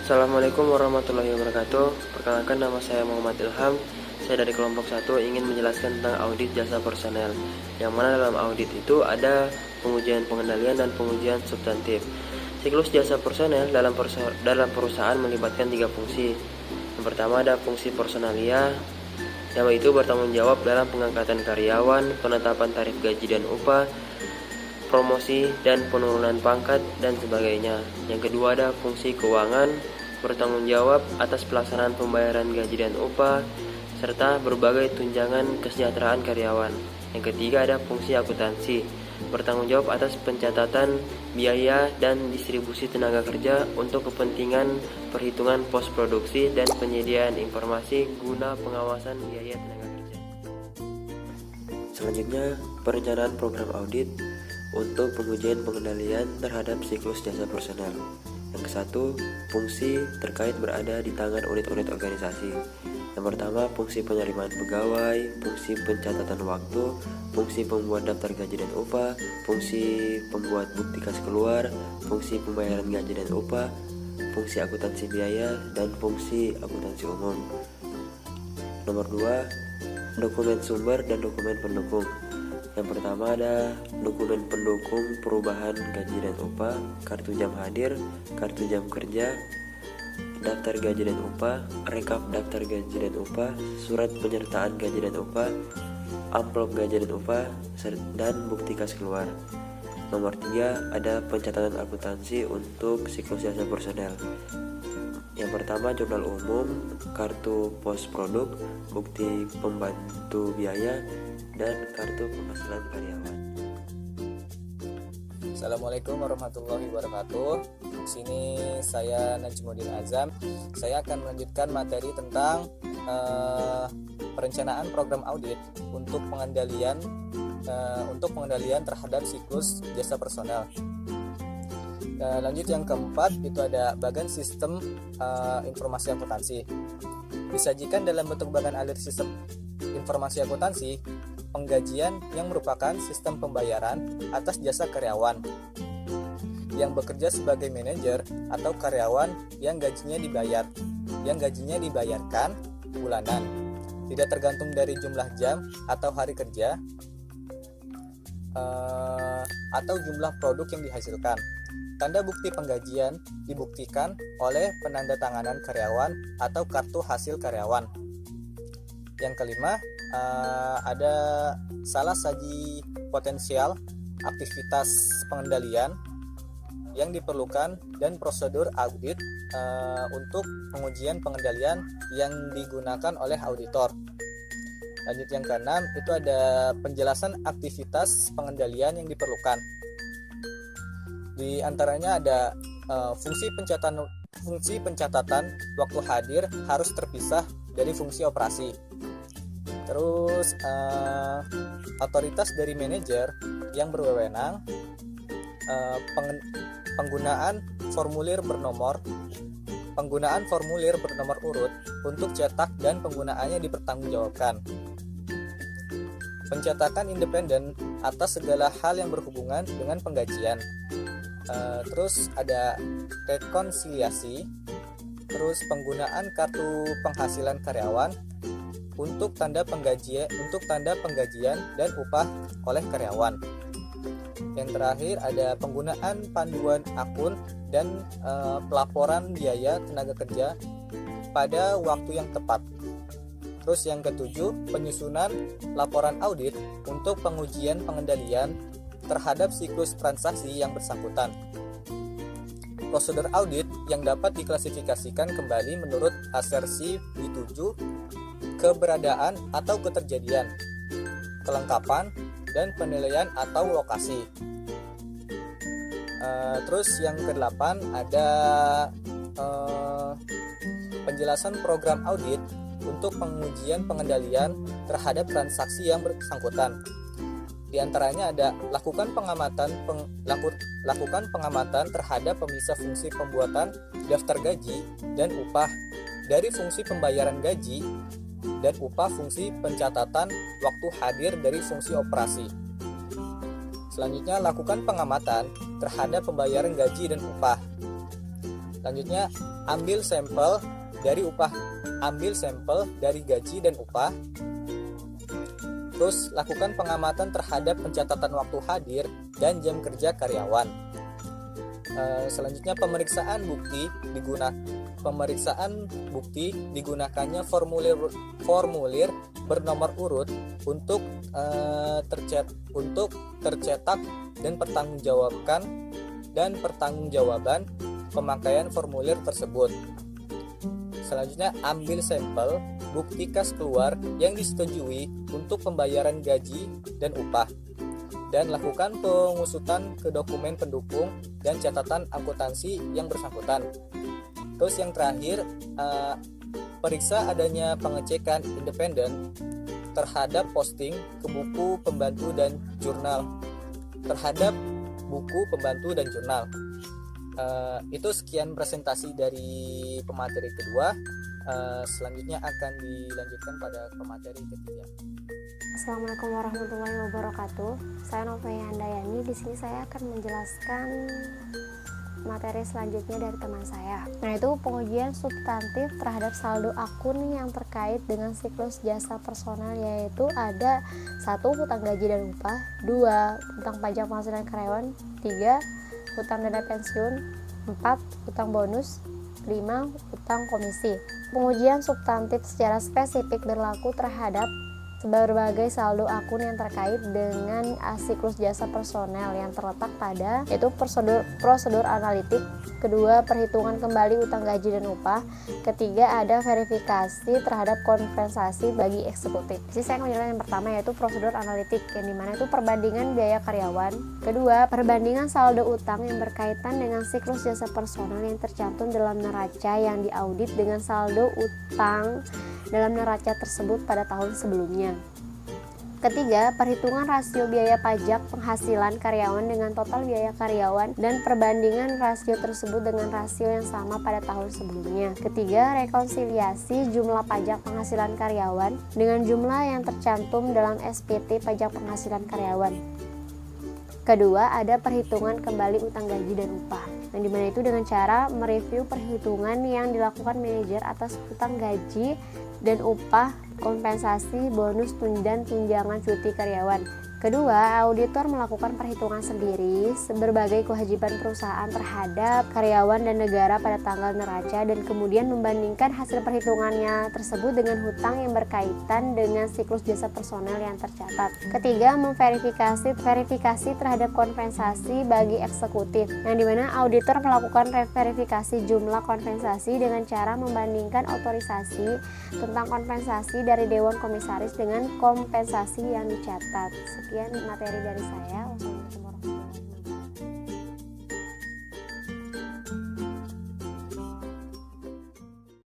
Assalamualaikum warahmatullahi wabarakatuh. Perkenalkan, nama saya Muhammad Ilham. Saya dari kelompok 1 ingin menjelaskan tentang audit jasa personel. Yang mana dalam audit itu ada pengujian pengendalian dan pengujian substantif. Siklus jasa personel dalam perusahaan melibatkan 3 fungsi. Yang pertama ada fungsi personalia, yang itu bertanggung jawab dalam pengangkatan karyawan, penetapan tarif gaji dan upah, promosi dan penurunan pangkat dan sebagainya. Yang kedua ada fungsi keuangan, bertanggung jawab atas pelaksanaan pembayaran gaji dan upah serta berbagai tunjangan kesejahteraan karyawan. Yang ketiga ada fungsi akuntansi, bertanggung jawab atas pencatatan biaya dan distribusi tenaga kerja untuk kepentingan perhitungan pos produksi dan penyediaan informasi guna pengawasan biaya tenaga kerja. Selanjutnya, perencanaan program audit untuk pengujian pengendalian terhadap siklus jasa personel. Yang ke-1, fungsi terkait berada di tangan unit-unit organisasi. Yang pertama, fungsi penerimaan pegawai, fungsi pencatatan waktu, fungsi pembuat daftar gaji dan upah, fungsi pembuat bukti kas keluar, fungsi pembayaran gaji dan upah, fungsi akuntansi biaya, dan fungsi akuntansi umum. Nomor 2, dokumen sumber dan dokumen pendukung. Yang pertama ada dokumen pendukung perubahan gaji dan upah, kartu jam hadir, kartu jam kerja, daftar gaji dan upah, rekap daftar gaji dan upah, surat penyertaan gaji dan upah, amplop gaji dan upah, dan bukti kas keluar. Nomor 3 ada pencatatan akuntansi untuk siklus jasa personel. Yang pertama jurnal umum, kartu pos produk, bukti pembantu biaya, dan kartu penghasilan karyawan. Assalamualaikum warahmatullahi wabarakatuh. Di sini saya Najmuddin Azam. Saya akan melanjutkan materi tentang perencanaan program audit untuk pengendalian terhadap siklus jasa personel. Lanjut yang keempat itu ada bagan sistem informasi akuntansi. Disajikan dalam bentuk bagan alir sistem informasi akuntansi penggajian yang merupakan sistem pembayaran atas jasa karyawan yang bekerja sebagai manajer atau karyawan yang gajinya dibayarkan bulanan, tidak tergantung dari jumlah jam atau hari kerja atau jumlah produk yang dihasilkan. Tanda bukti penggajian dibuktikan oleh penandatanganan karyawan atau kartu hasil karyawan. Yang kelima, ada salah saji potensial aktivitas pengendalian yang diperlukan dan prosedur audit untuk pengujian pengendalian yang digunakan oleh auditor. Lanjut yang keenam, itu ada penjelasan aktivitas pengendalian yang diperlukan. Di antaranya ada fungsi pencatatan waktu hadir harus terpisah dari fungsi operasi. Terus otoritas dari manajer yang berwenang, penggunaan formulir bernomor urut untuk cetak dan penggunaannya dipertanggungjawabkan. Pencatatan independen atas segala hal yang berhubungan dengan penggajian. Terus ada rekonsiliasi, terus penggunaan kartu penghasilan karyawan untuk tanda penggajian dan upah oleh karyawan. Yang terakhir ada penggunaan panduan akun dan pelaporan biaya tenaga kerja pada waktu yang tepat. Terus yang ketujuh, penyusunan laporan audit untuk pengujian pengendalian terhadap siklus transaksi yang bersangkutan. Prosedur audit yang dapat diklasifikasikan kembali menurut asersi B7, keberadaan atau keterjadian, kelengkapan, dan penilaian atau lokasi. Terus yang ke-8 ada penjelasan program audit untuk pengujian pengendalian terhadap transaksi yang bersangkutan. Di antaranya ada lakukan pengamatan terhadap pemisah fungsi pembuatan daftar gaji dan upah dari fungsi pembayaran gaji dan upah fungsi pencatatan waktu hadir dari fungsi operasi. Selanjutnya, lakukan pengamatan terhadap pembayaran gaji dan upah. Selanjutnya, ambil sampel dari gaji dan upah. Terus lakukan pengamatan terhadap pencatatan waktu hadir dan jam kerja karyawan. Selanjutnya, pemeriksaan bukti digunakannya formulir bernomor urut untuk tercetak dan pertanggungjawaban pemakaian formulir tersebut. Selanjutnya, ambil sampel bukti kas keluar yang disetujui untuk pembayaran gaji dan upah, dan lakukan pengusutan ke dokumen pendukung dan catatan akuntansi yang bersangkutan. Terus yang terakhir, periksa adanya pengecekan independen terhadap posting ke buku pembantu dan jurnal. Itu sekian presentasi dari pemateri kedua. Selanjutnya akan dilanjutkan pada pemateri ketiga. Assalamualaikum warahmatullahi wabarakatuh. Saya Novia Handayani. Di sini saya akan menjelaskan materi selanjutnya dari teman saya, yaitu pengujian substantif terhadap saldo akun yang terkait dengan siklus jasa personal, yaitu ada 1. Hutang gaji dan upah, 2. Hutang pajak penghasilan karyawan, 3. Hutang dana pensiun, 4. Hutang bonus, 5. Hutang komisi. Pengujian substantif secara spesifik berlaku terhadap berbagai saldo akun yang terkait dengan siklus jasa personel yang terletak pada yaitu prosedur analitik, kedua perhitungan kembali utang gaji dan upah, ketiga ada verifikasi terhadap kompensasi bagi eksekutif. Jadi saya akan menjelaskan yang pertama, yaitu prosedur analitik, yang dimana itu perbandingan biaya karyawan, kedua perbandingan saldo utang yang berkaitan dengan siklus jasa personel yang tercantum dalam neraca yang diaudit dengan saldo utang dalam neraca tersebut pada tahun sebelumnya. Ketiga, perhitungan rasio biaya pajak penghasilan karyawan dengan total biaya karyawan dan perbandingan rasio tersebut dengan rasio yang sama pada tahun sebelumnya. Ketiga, rekonsiliasi jumlah pajak penghasilan karyawan dengan jumlah yang tercantum dalam SPT pajak penghasilan karyawan. Kedua, ada perhitungan kembali utang gaji dan upah, yang dimana itu dengan cara mereview perhitungan yang dilakukan manajer atas utang gaji dan upah, kompensasi, bonus, dan tunjangan cuti karyawan. Kedua, auditor melakukan perhitungan sendiri berbagai kewajiban perusahaan terhadap karyawan dan negara pada tanggal neraca dan kemudian membandingkan hasil perhitungannya tersebut dengan hutang yang berkaitan dengan siklus jasa personel yang tercatat. Ketiga, verifikasi terhadap kompensasi bagi eksekutif, yang dimana auditor melakukan verifikasi jumlah kompensasi dengan cara membandingkan otorisasi tentang kompensasi dari Dewan Komisaris dengan kompensasi yang dicatat. Sekian materi dari saya.